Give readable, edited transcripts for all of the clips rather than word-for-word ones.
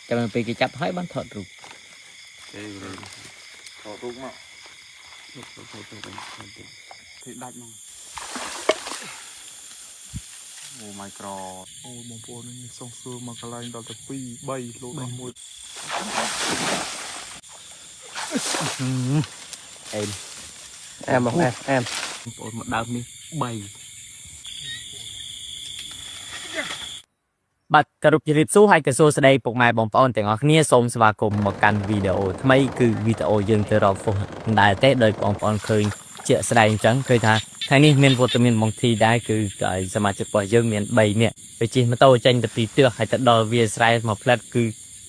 ចាំពេលគេចាប់ហើយបានថតរូបថតរូបមកទីដាច់មកអូ my god អូបងប្អូននេះសងសួរមកកន្លែងដល់ទៅ2 3លោដល់1អែមបងអែមបងប្អូនមកដើមនេះ3បាទគោរពជម្រាបសួរហើយក៏សួស្តីពុកម៉ែបងប្អូនទាំងអស់គ្នាសូមស្វាគមន៍មកកាន់វីដេអូថ្មីគឺវីដេអូយើងទៅរកហ្វុសដែរទេដោយបងប្អូនឃើញជាក់ស្ដែងអញ្ចឹងឃើញថាថ្ងៃនេះមានវត្តមានបងធីដែរគឺសមាជិករបស់យើងមាន3នាក់ទៅជិះម៉ូតូចេញទៅពីទឿសហើយទៅដល់វាស្រែមកផ្លែតគឺ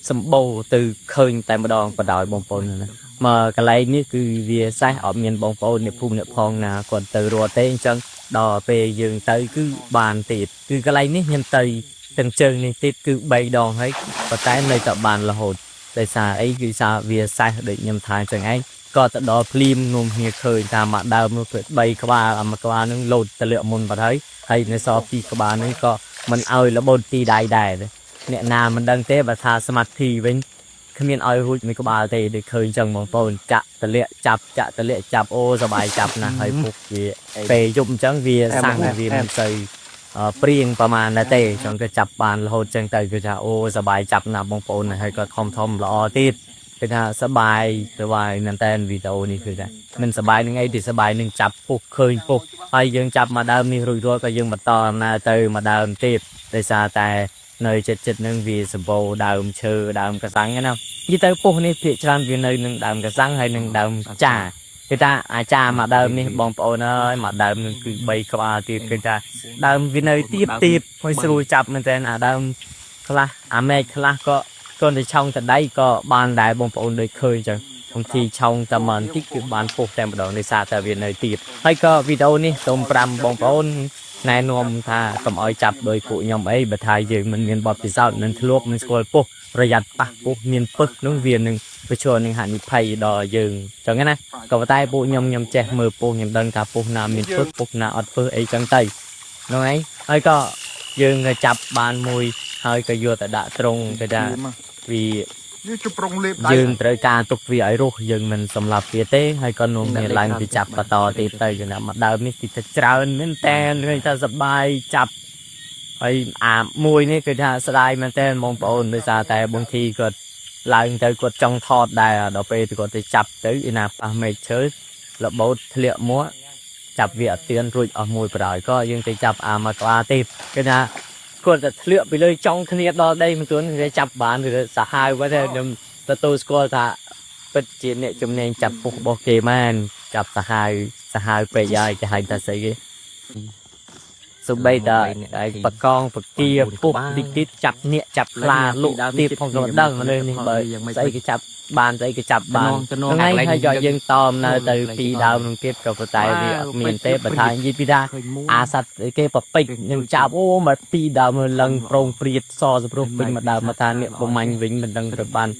សម្បូរទៅឃើញតែម្ដងបដ ாய் បងប្អូនណាមកកន្លែងនេះគឺវាសេះអត់មានបងប្អូនអ្នកភូមិអ្នកផងណាគាត់ទៅរត់ទេអញ្ចឹងដល់ពេលយើងទៅគឺបានទៀតគឺកន្លែងនេះខ្ញុំទៅទាំងជើងនេះទៀតគឺ3ដងហើយប៉ុន្តែនៅតែបានរហូតដោយសារអីគឺសារវាសេះដូចខ្ញុំថាអញ្ចឹងឯងក៏ទៅដល់ភ្លាមងុំគ្នាឃើញតាមមកដើមនោះគឺ3ក្បាលមួយក្បាលនឹងលោតទៅលាក់មុនបាត់ហើយនៅសល់2ក្បាលនេះក៏មិនឲ្យរបូតទីដៃដែរអ្នកណាមិនដឹងទេបើថាសមាធិវិញគ្មានឲ្យរួចមួយក្បាលទេដូចឃើញអញ្ចឹងបងប្អូនចាក់តលាក់ចាប់ចាក់តលាក់ចាប់អូសបាយចាប់ណាស់ហើយពុកវាពេលយប់អញ្ចឹងវាសាំងវាមិនសូវព្រៀងប្រហែលណាទេចង់ទៅចាប់បានរហូតចឹងទៅគឺថាអូសបាយចាប់ណាស់បងប្អូនហើយក៏ធំល្អទៀតគឺថាសបាយទៅហើយមែនតើវីដេអូនេះគឺថាមិនសបាយនឹងអីទីសបាយនឹងចាប់ពុះឃើញពុះហើយយើងចាប់មកដើមនេះរួចរាល់ក៏យើងបន្តដំណើរទៅមកដើមទៀតដោយសារតែនៅចិត្តនឹងវាសម្បូរដើមឈើដើមកសាំងណានិយាយទៅពុះនេះភាគច្រើនវានៅនឹងដើមកសាំងហើយនឹងដើមចាគឺថាអាចារ្យមកដើមនេះបងប្អូនអើយមកដើមនឹងគឺ3ក្បាលទៀតគឺថាដើមវានៅទៀបហើយស្រួលចាប់មែនតើអាដើមខ្លះអាមែកខ្លះក៏គាត់ទៅឆောင်းតដៃក៏បានដែរបងប្អូនដូចឃើញអញ្ចឹងខ្ញុំទីឆောင်းតែមិនតិចគឺបានពុះតែម្ដងដោយសារតែវានៅទៀបហើយក៏វីដេអូនេះសូម5បងប្អូនណែនាំថាកុំឲ្យចាប់ដោយពួកខ្ញុំអីបើថាយើងមិនមានបទពិសោធន៍នឹងធ្លាប់នឹងស្គាល់ពុះប្រយ័ត្នប៉ះពុះមានពឹសនោះវានឹងប្រឈមនឹងហានិភ័យដល់យើងអញ្ចឹងណាក៏ប៉ុន្តែពួកខ្ញុំចេះមើលពុះខ្ញុំដឹងថាពុះណាមានពឹសពុះណាអត់ពឹសអីចឹងទៅហ្នឹងហើយហើយក៏យើងក៏ចាប់បានមួយហើយក៏យកទៅដាក់ត្រង់គេថាវាយើងត្រូវការទុកវាឲ្យរស់យើងមិនសម្លាប់វាទេហើយក៏នាំគ្នាឡើងទៅចាប់បន្តទៀតទៅគឺថាមកដើមនេះទីទៅច្រើនមែនតែនឃើញថាសប្បាយចាប់ហើយអាមួយនេះគឺថាស្ដាយមែនតែនបងប្អូនដោយសារតែបងធីគាត់ឡើងទៅគាត់ចង់ថតដែរដល់ពេលគាត់ទៅចាប់ទៅឯណាប៉ះមេឃឈើរបូតធ្លាក់មកចាប់វាអត់ទៀនរួចអស់មួយបណ្ដោយក៏យើងទៅចាប់អាមកក្បាលទៀតគឺថាគាត់ទៅធ្លាក់ពីលើចង់គ្នាដល់ដីមិនទាន់គេចាប់បានឬសាហាវគាត់ខ្ញុំទទួលស្គាល់ថាពិតជាអ្នកជំនាញចាប់ពុះរបស់គេមែនចាប់សាហាវពេកហើយគេហៅថាស្អីគេសូម្បីតែបកងបគាពុះតិចចាប់អ្នកចាប់ខ្លាលក់ទៀតផងក៏មិនដឹងលើនេះបើស្អីគេចាប់បានស្អីគេចាប់បានថ្ងៃហើយយកយើងតមនៅទៅពីដើមនឹងទៀតក៏ប៉ុន្តែវាអត់មានទេបើថានិយាយពីថាអាសត្វគេប្រពេចខ្ញុំចាប់អូមកពីដើមឡើងប្រងព្រាតសសប្រុសពេញមកដើមមកថាអ្នកប្រមាញ់វិញមិនដឹងទៅបាន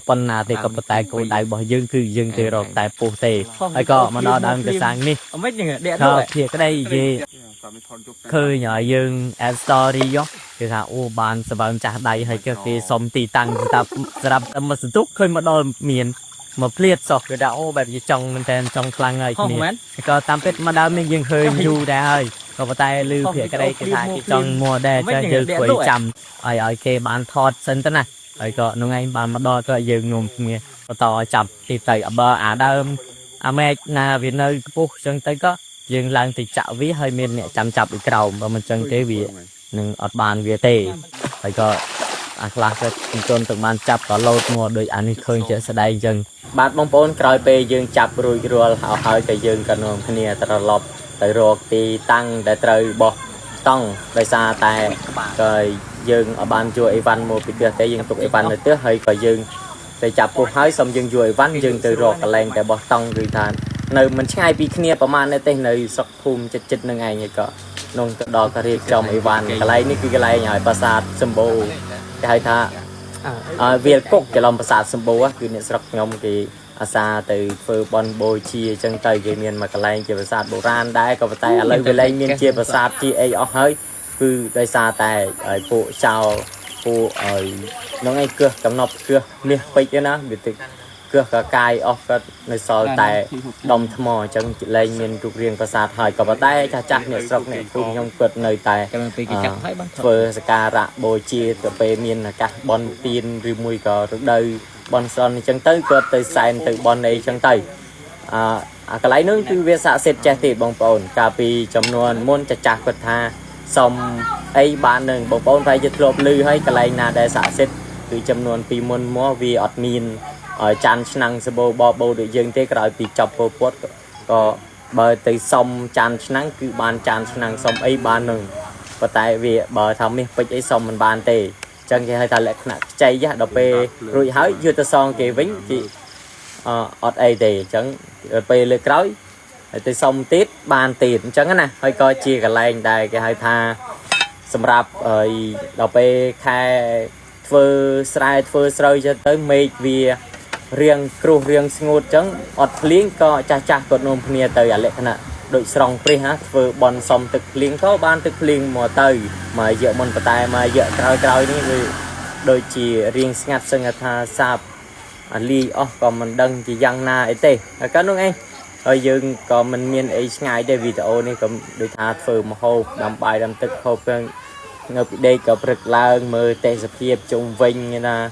ប៉ុណ្ណាទេក៏ប៉ុន្តែគោលដៅរបស់យើងគឺយើងទៅរកតែពុះទេហើយក៏មកដល់ដើមកសាំងនេះអមិនដេកទៅភាក្តីនិយាយឃើញហើយយើង add story គេថាអូបានសបើមចាស់ដៃហើយគេសុំទីតាំងថាស្រាប់តែមកសន្ទុកឃើញមកដល់មានមកភ្លៀតសោះគេថាអូបែបជាចង់មែនតើចង់ខ្លាំងហើយគ្នាក៏តាមពិតមកដើមនេះយើងឃើញយូរដែរហើយក៏ប៉ុន្តែលឺភាក្តីគេថាគេចង់មកដែរចាយើងគួយចាំឲ្យគេបានថតសិនទៅណាហើយក៏នោះឯងបានមកដល់ក៏យើងងុំគ្នាបន្តចាប់ទីទៅបើអាដើមអាមែកណាវានៅខ្ពស់ចឹងទៅក៏យើងឡើងទៅចាក់វាហើយមានអ្នកចាំចាប់ពីក្រោមបើមិនចឹងទេវានឹងអត់បានវាទេហើយក៏អាខ្លះក៏ជន់ទៅបានចាប់ក៏លោតមកដូចអានេះឃើញជាស្ដែងចឹងបាទបងប្អូនក្រោយពេលយើងចាប់រួចរាល់ហើយតែយើងក៏នាំគ្នាត្រឡប់ទៅរកទីតាំងដែលត្រូវបោះតង់ដោយសារតែក៏យើងអត់បានជួយអីវ៉ាន់មកពីផ្ទះទេយើងទុកអីវ៉ាន់នៅផ្ទះហើយក៏យើងទៅចាប់ពុះហើយសុំយើងជួយអីវ៉ាន់យើងទៅរកកន្លែងតែបោះតង់គឺថានៅមិនឆ្ងាយពីគ្នាប្រហែលទេនៅស្រុកភូមិចិត្តនឹងឯងហើយក៏នងទៅដល់ក៏រៀបចំអីវ៉ាន់កន្លែងនេះគឺកន្លែងឲ្យប្រាសាទសម្បូរគេហៅថាវាលគុកច្រឡំប្រាសាទសម្បូរគឺអ្នកស្រុកខ្ញុំគេអាសាទៅធ្វើបន់បូជាអញ្ចឹងទៅគេមានមួយកន្លែងជាប្រាសាទបុរាណដែរក៏ប៉ុន្តែឥឡូវវាលែងមានជាប្រាសាទជាអីអស់ហើយគឺដោយសារតែពួកចៅ phụ nó ngay cưa cầm nọc cưa miếng bịch thế nào bị tịch cưa cả cài off cái nơi soi tại đồng thầm mò chẳng lên miền trục riêng và sạt hỏi có tay cha cha nè sọc nè cùng nhông quật nơi tại vừa ska rạ bồi chia từ về miền là cả bon tin rì mùi có đời bon son chẳng tới quật từ sàn từ bon này chẳng tới cái lấy nước từ về xã xếp che thì bông bồn cà phê chấm nuôn môn chặt chặt quật tha xong ấy bạn đừng bông bồn phải giật lộp lư hay cái lấy nào để xã xếp từ chấm nuôn pi môn mua vì admin ở chan năng sơ bô được dừng thế rồi bị chọc vô quất có bờ từ xong chan năng cứ ban chan năng xong ấy ban đừng và tại vì bờ thằng mình phải ấy xong mình ban tề chân cái hai ta lại nặng chay giá đọc về rồi hỏi chưa ta xong cái vĩnh chị ọt ấy thì chẳng về lưỡi cối từ xong tết ban tiền chẳng cái này hơi coi chia cả lên đây cái hai tha sầm rạp đọc về khai phơi sợi cho tới mấy vì riêng kêu riêng ngột chẳng ọt liếng có cha có nôm nia tới à lệ khana đội sòng pre ha phơi bòn xong thực liếng có ban thực liếng mò tới mà giờ mình tay mà giờ cào ní rồi đôi chỉ riêng ngặt sưng tha sạp ly còn mình đăng chỉ giăng na ấy tê các nước anh ở dương còn mình miền ấy ngày đây video này còn đôi tha phơi một hộp đầm bài đầm tức hộp ngập đây có bực lang mơ tê sập hiệp trung vinh như là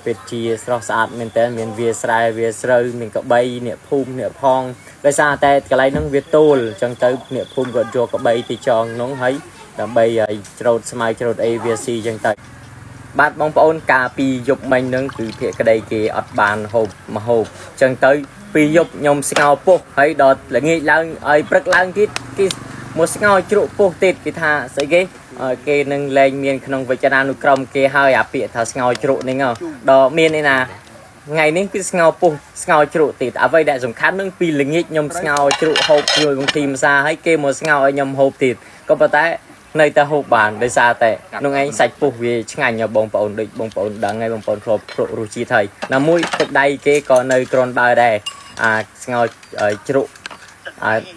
việt chia sọt sạt miền tây miền việt sài việt sơi miền cọ bay nè phum nè phong cái xa tê cái lấy nông việt tôl chẳng tới nè phum còn cho cọ bay thì tròn nóng thấy đầm bay trâu smile trâu avc chẳng tới bạn bóng ôn cà pi dục mình nâng từ thiệt cái đây kì ọt bàn hộp mà hộp chẳng tới pi dục nhom ngao po thấy đọt là nghĩ lang ai bực lang cái một ngao trụ po tết cái tha sẽ ghé cái nâng lên miền không với cha nu krom cái hơi à bịa thà ngao trụ này ngao đó miền này nè ngày nên cái ngao po ngao trụ tết à vậy đại dùng khát nâng pi là nghĩ nhom ngao trụ hộp rồi cũng tìm ra hay kê một ngao ở nhom hộp tết có bao tay nơi ta hộp bàn để xa tệ nông anh sạch phục vì ngành nhà bông bồn định bông bồn đã ngay bông bồn rộp rủ chi thầy là mũi thực đây cái còn nơi còn bao đây ngao trụ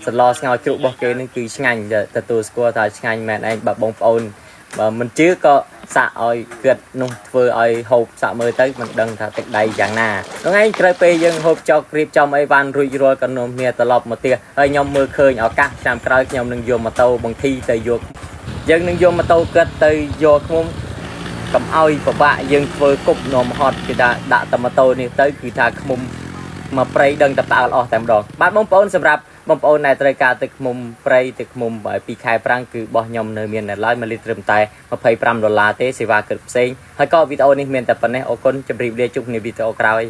lo ngao trụ bọc cái nên cứ ngành từ từ qua thời ngành mẹ anh bà bông bồn và mình chưa có xạ ơi gật nông vừa ơi hộp xạ mới tới mình đừng thà thực đây chẳng nà nông anh chơi pe dân hộp cho clip trong ấy van rui rồi còn nông mía tờ lọp một tia hơi nhom mưa khơi ở các làm cái nhom đừng vô mà tàu bằng thi tới vô dân nâng vô mà tàu kết tới vô không cầm oi và bạ dân vừa cục nồm hot người ta đã tầm mà tàu này tới người ta không mà prey đừng tập tạo ở tầm đó bác bóng bóng sầm rạp bóng bóng này tới cả từ mồm prey từ mồm bởi vì khai prang cứ bỏ nhom nơi miền này lấy mà lít rầm tay mà pay $5 thế sẽ vào cực xinh hay có video này miền tập này ô con chụp review chụp này video cào